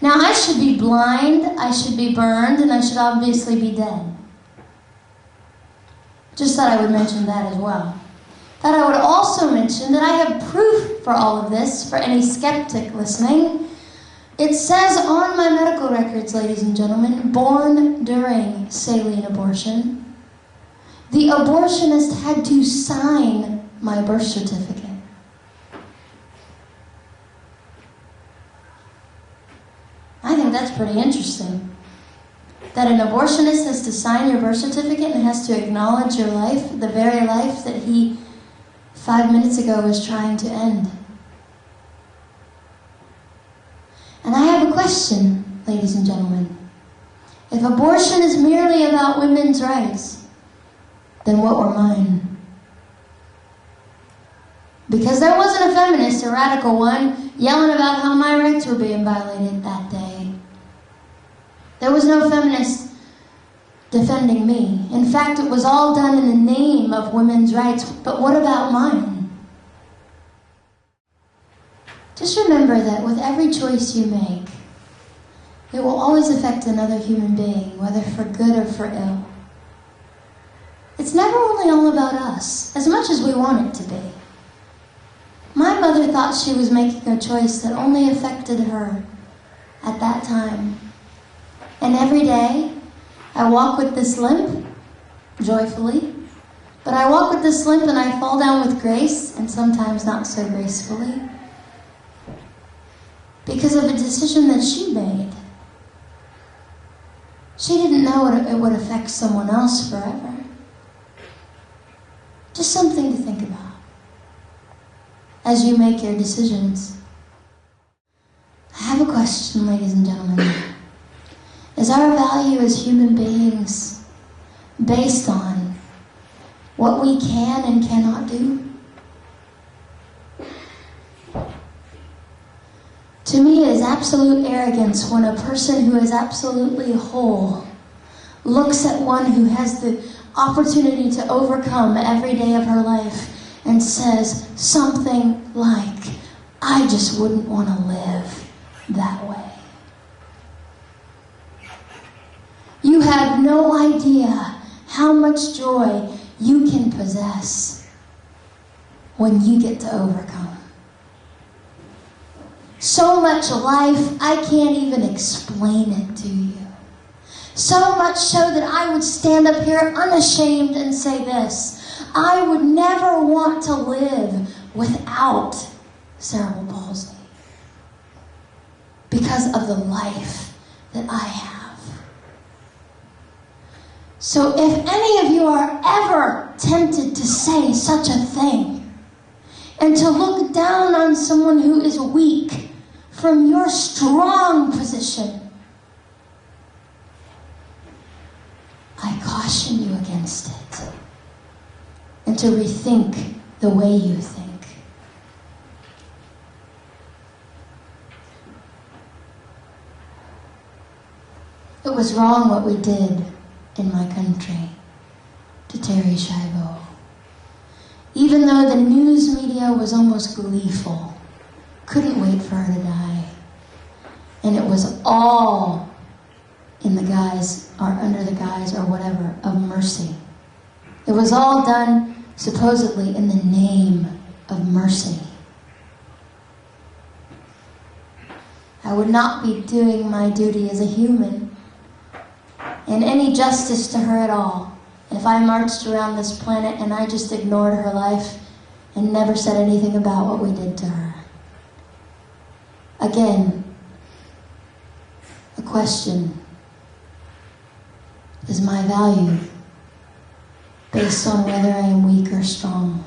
Now, I should be blind, I should be burned, and I should obviously be dead. Just thought I would mention that as well. Thought I would also mention that I have proof for all of this, for any skeptic listening. It says on my medical records, ladies and gentlemen, born during saline abortion. The abortionist had to sign my birth certificate. I think that's pretty interesting. That an abortionist has to sign your birth certificate and has to acknowledge your life, the very life that he 5 minutes ago was trying to end. And I have a question, ladies and gentlemen. If abortion is merely about women's rights, then what were mine? Because there wasn't a feminist, a radical one, yelling about how my rights were being violated that day. There was no feminist defending me. In fact, it was all done in the name of women's rights. But what about mine? Just remember that with every choice you make, it will always affect another human being, whether for good or for ill. It's never only all about us, as much as we want it to be. My mother thought she was making a choice that only affected her at that time. And every day, I walk with this limp, joyfully, but I walk with this limp and I fall down with grace, and sometimes not so gracefully, because of a decision that she made. She didn't know it would affect someone else forever. Just something to think about as you make your decisions. I have a question, ladies and gentlemen. Is our value as human beings based on what we can and cannot do? To me, it is absolute arrogance when a person who is absolutely whole looks at one who has the opportunity to overcome every day of her life and says something like, I just wouldn't want to live that way. You have no idea how much joy you can possess when you get to overcome. So much life, I can't even explain it to you. So much so that I would stand up here unashamed and say this: I would never want to live without cerebral palsy because of the life that I have. So if any of you are ever tempted to say such a thing and to look down on someone who is weak from your strong position, I caution you against it, and to rethink the way you think. It was wrong what we did in my country to Terry Schiavo. Even though the news media was almost gleeful, couldn't wait for her to die. And it was all in the guise, or under the guise, or whatever, of mercy. It was all done, supposedly, in the name of mercy. I would not be doing my duty as a human and any justice to her at all if I marched around this planet and I just ignored her life and never said anything about what we did to her. Again, a question: is my value based on whether I am weak or strong?